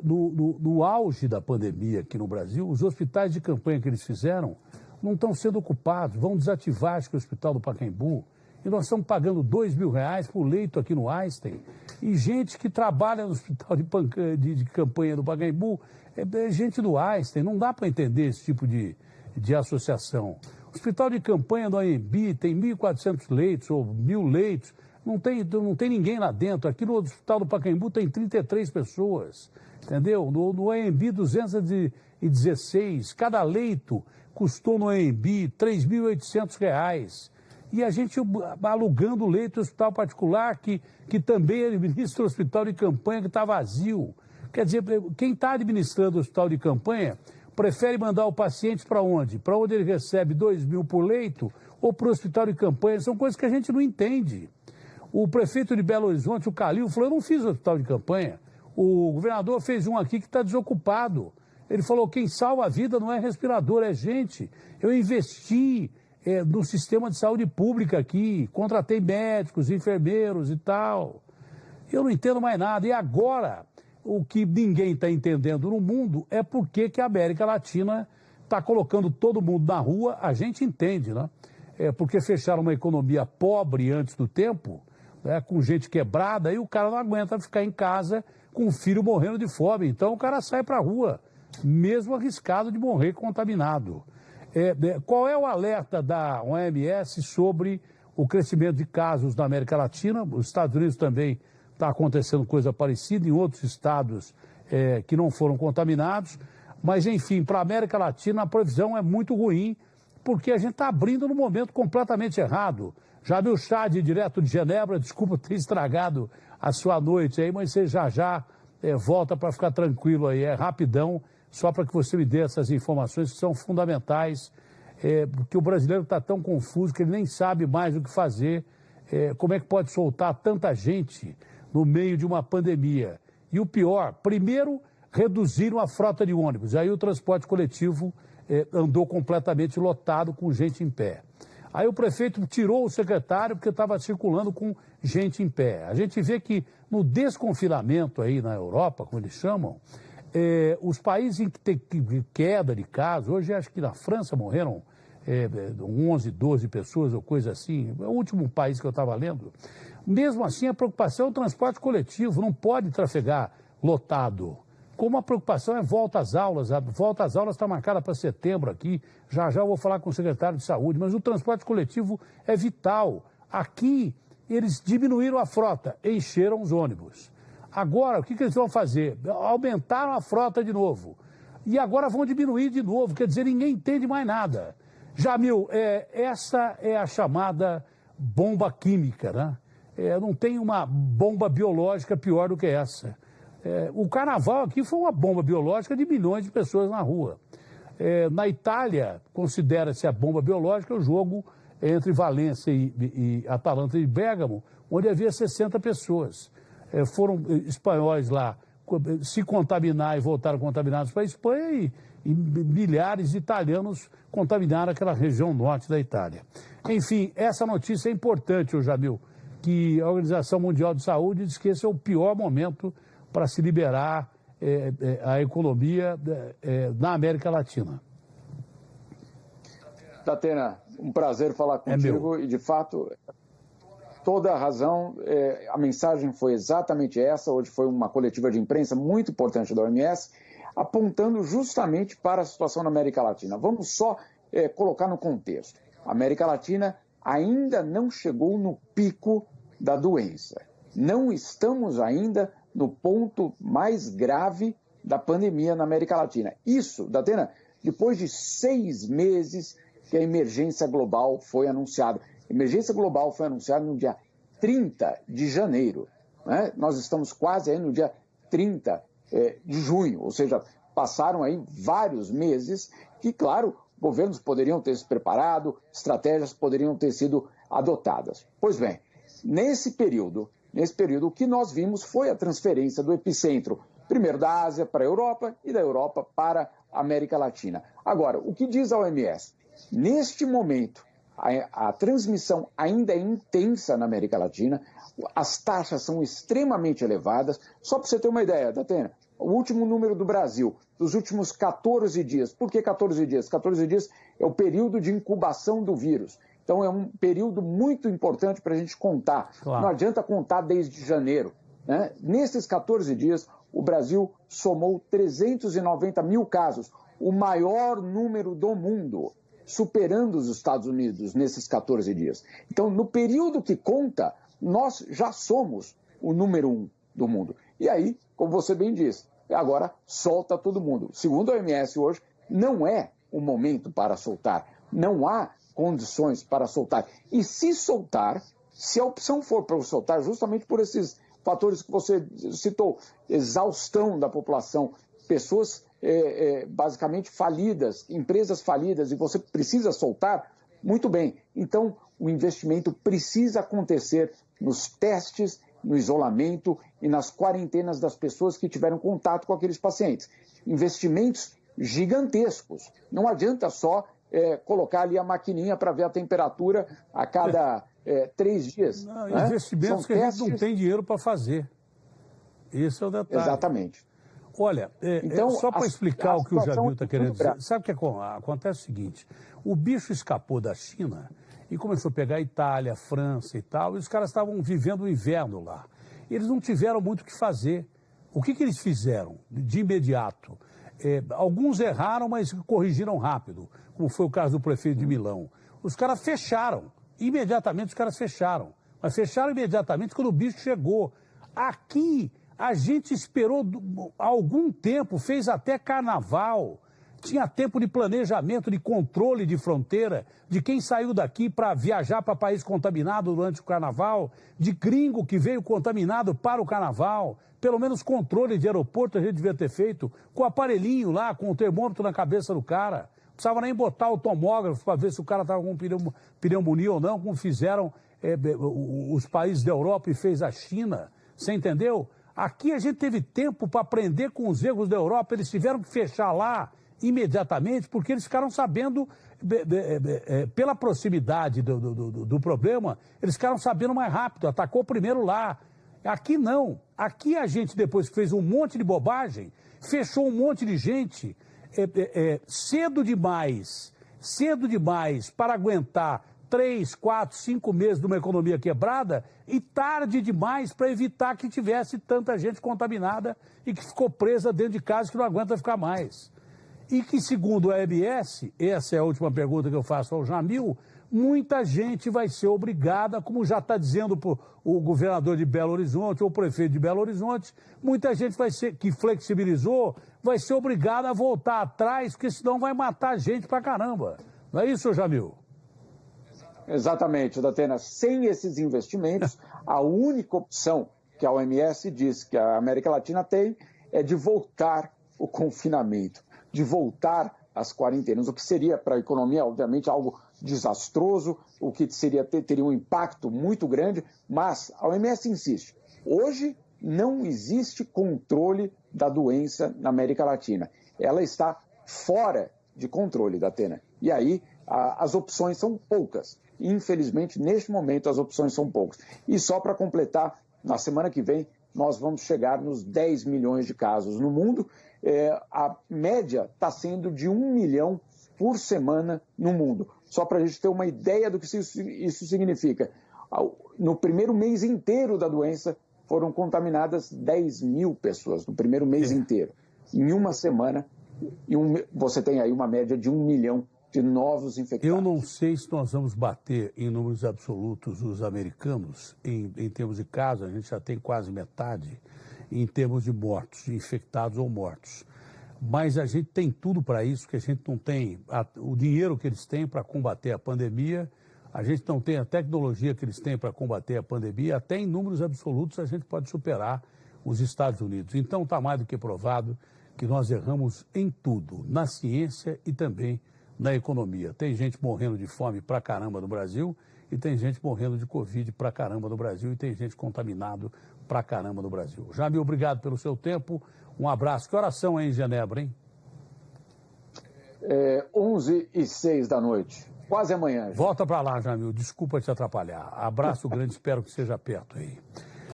no auge da pandemia aqui no Brasil, os hospitais de campanha que eles fizeram não estão sendo ocupados, vão desativar, acho que o Hospital do Pacaembu, e nós estamos pagando R$2.000 por leito aqui no Einstein, e gente que trabalha no Hospital de campanha do Pacaembu é gente do Einstein, não dá para entender esse tipo de associação. O Hospital de campanha do AMB tem 1.400 leitos ou 1.000 leitos, não tem ninguém lá dentro. Aqui no Hospital do Pacaembu tem 33 pessoas, entendeu? No AMB, 216. Cada leito custou no AMB R$3.800. E a gente alugando leito do hospital particular, que também administra o hospital de campanha, que está vazio. Quer dizer, quem está administrando o hospital de campanha prefere mandar o paciente para onde? Para onde ele recebe R$2.000 por leito ou para o hospital de campanha? São coisas que a gente não entende. O prefeito de Belo Horizonte, o Calil, falou, eu não fiz hospital de campanha. O governador fez um aqui que está desocupado. Ele falou, quem salva a vida não é respirador, é gente. Eu investi no sistema de saúde pública aqui, contratei médicos, enfermeiros e tal. Eu não entendo mais nada. E agora, o que ninguém está entendendo no mundo é por que a América Latina está colocando todo mundo na rua. A gente entende, né? Porque fecharam uma economia pobre antes do tempo, com gente quebrada, e o cara não aguenta ficar em casa com o filho morrendo de fome. Então o cara sai para a rua, mesmo arriscado de morrer contaminado. Qual é o alerta da OMS sobre o crescimento de casos na América Latina? Os Estados Unidos também está acontecendo coisa parecida, em outros estados que não foram contaminados. Mas, enfim, para a América Latina a previsão é muito ruim, porque a gente está abrindo no momento completamente errado. Já viu o Chad direto de Genebra? Desculpa ter estragado a sua noite aí, mas você já volta para ficar tranquilo aí, rapidão, só para que você me dê essas informações que são fundamentais, porque o brasileiro está tão confuso que ele nem sabe mais o que fazer, como é que pode soltar tanta gente no meio de uma pandemia. E o pior, primeiro, reduziram a frota de ônibus, aí o transporte coletivo andou completamente lotado com gente em pé. Aí o prefeito tirou o secretário porque estava circulando com gente em pé. A gente vê que no desconfinamento aí na Europa, como eles chamam, os países em que tem queda de casos, hoje acho que na França morreram 11, 12 pessoas ou coisa assim, é o último país que eu estava lendo. Mesmo assim, a preocupação é o transporte coletivo, não pode trafegar lotado. Como a preocupação é volta às aulas, a volta às aulas está marcada para setembro aqui, já eu vou falar com o secretário de saúde, mas o transporte coletivo é vital. Aqui, eles diminuíram a frota, encheram os ônibus. Agora, o que eles vão fazer? Aumentaram a frota de novo. E agora vão diminuir de novo, quer dizer, ninguém entende mais nada. Jamil, essa é a chamada bomba química, né? Não tem uma bomba biológica pior do que essa. O carnaval aqui foi uma bomba biológica de milhões de pessoas na rua. Na Itália, considera-se a bomba biológica o jogo entre Valência e Atalanta de Bérgamo, onde havia 60 pessoas. Foram espanhóis lá se contaminar e voltaram contaminados para a Espanha e milhares de italianos contaminaram aquela região norte da Itália. Enfim, essa notícia é importante, Jamil, que a Organização Mundial de Saúde diz que esse é o pior momento para se liberar a economia na América Latina. Datena, um prazer falar contigo e, de fato, toda a razão, a mensagem foi exatamente essa. Hoje foi uma coletiva de imprensa muito importante da OMS, apontando justamente para a situação na América Latina. Vamos só colocar no contexto. A América Latina ainda não chegou no pico da doença. Não estamos ainda no ponto mais grave da pandemia na América Latina. Isso, Datena, depois de 6 meses que a emergência global foi anunciada. A emergência global foi anunciada no dia 30 de janeiro. Né? Nós estamos quase aí no dia 30 de junho, ou seja, passaram aí vários meses que, claro, governos poderiam ter se preparado, estratégias poderiam ter sido adotadas. Pois bem, nesse período, o que nós vimos foi a transferência do epicentro, primeiro da Ásia para a Europa e da Europa para a América Latina. Agora, o que diz a OMS? Neste momento, a transmissão ainda é intensa na América Latina, as taxas são extremamente elevadas. Só para você ter uma ideia, Datena, o último número do Brasil, dos últimos 14 dias. Por que 14 dias? 14 dias é o período de incubação do vírus. Então, é um período muito importante para a gente contar. Claro. Não adianta contar desde janeiro, né? Nesses 14 dias, o Brasil somou 390 mil casos, o maior número do mundo, superando os Estados Unidos nesses 14 dias. Então, no período que conta, nós já somos o número 1 do mundo. E aí, como você bem disse, agora solta todo mundo. Segundo a OMS hoje, não é o momento para soltar. Não há condições para soltar. E se soltar, se a opção for para soltar, justamente por esses fatores que você citou, exaustão da população, pessoas basicamente falidas, empresas falidas, e você precisa soltar, muito bem. Então, o investimento precisa acontecer nos testes, no isolamento e nas quarentenas das pessoas que tiveram contato com aqueles pacientes. Investimentos gigantescos. Não adianta só colocar ali a maquininha para ver a temperatura a cada 3 dias. Não, né? Investimentos que a gente não tem dinheiro para fazer. Esse é o detalhe. Exatamente. Olha, então, só para explicar o que o Jamil está querendo dizer, sabe o que acontece? É o seguinte, o bicho escapou da China e começou a pegar a Itália, a França e tal, e os caras estavam vivendo o inverno lá. Eles não tiveram muito o que fazer. O que eles fizeram de imediato? Alguns erraram, mas corrigiram rápido, como foi o caso do prefeito de Milão. Os caras fecharam, imediatamente os caras fecharam. Mas fecharam imediatamente quando o bicho chegou. Aqui, a gente esperou algum tempo, fez até carnaval. Tinha tempo de planejamento, de controle de fronteira, de quem saiu daqui para viajar para país contaminado durante o carnaval, de gringo que veio contaminado para o carnaval. Pelo menos controle de aeroporto a gente devia ter feito com o aparelhinho lá, com o termômetro na cabeça do cara. Não precisava nem botar o tomógrafo para ver se o cara estava com pneumonia ou não, como fizeram os países da Europa e fez a China. Você entendeu? Aqui a gente teve tempo para aprender com os erros da Europa, eles tiveram que fechar lá imediatamente, porque eles ficaram sabendo, pela proximidade do problema, eles ficaram sabendo mais rápido, atacou primeiro lá. Aqui não. Aqui a gente, depois que fez um monte de bobagem, fechou um monte de gente cedo demais para aguentar 3, 4, 5 meses de uma economia quebrada e tarde demais para evitar que tivesse tanta gente contaminada e que ficou presa dentro de casa que não aguenta ficar mais. E que, segundo a OMS, essa é a última pergunta que eu faço ao Jamil, muita gente vai ser obrigada, como já está dizendo o governador de Belo Horizonte ou o prefeito de Belo Horizonte, muita gente que flexibilizou vai ser obrigada a voltar atrás, porque senão vai matar gente pra caramba. Não é isso, Jamil? Exatamente, Datena. Sem esses investimentos, a única opção que a OMS diz que a América Latina tem é de voltar o confinamento, de voltar às quarentenas, o que seria para a economia, obviamente, algo desastroso, o que teria um impacto muito grande, mas a OMS insiste. Hoje não existe controle da doença na América Latina. Ela está fora de controle, Datena. E aí as opções são poucas. Infelizmente, neste momento, as opções são poucas. E só para completar, na semana que vem, nós vamos chegar nos 10 milhões de casos no mundo. A média está sendo de 1 milhão por semana no mundo. Só para a gente ter uma ideia do que isso significa. No primeiro mês inteiro da doença, foram contaminadas 10 mil pessoas, no primeiro mês inteiro. Em uma semana, você tem aí uma média de 1 milhão de novos infectados. Eu não sei se nós vamos bater em números absolutos os americanos, em termos de casos, a gente já tem quase metade, em termos de mortos, de infectados ou mortos. Mas a gente tem tudo para isso, que a gente não tem o dinheiro que eles têm para combater a pandemia, a gente não tem a tecnologia que eles têm para combater a pandemia, até em números absolutos a gente pode superar os Estados Unidos. Então está mais do que provado que nós erramos em tudo, na ciência e também na economia. Tem gente morrendo de fome pra caramba no Brasil e tem gente morrendo de Covid pra caramba no Brasil e tem gente contaminado pra caramba no Brasil. Jamil, obrigado pelo seu tempo. Um abraço. Que horas são aí em Genebra, hein? 11h06 da noite. Quase amanhã. Volta pra lá, Jamil. Desculpa te atrapalhar. Abraço grande, espero que seja perto aí.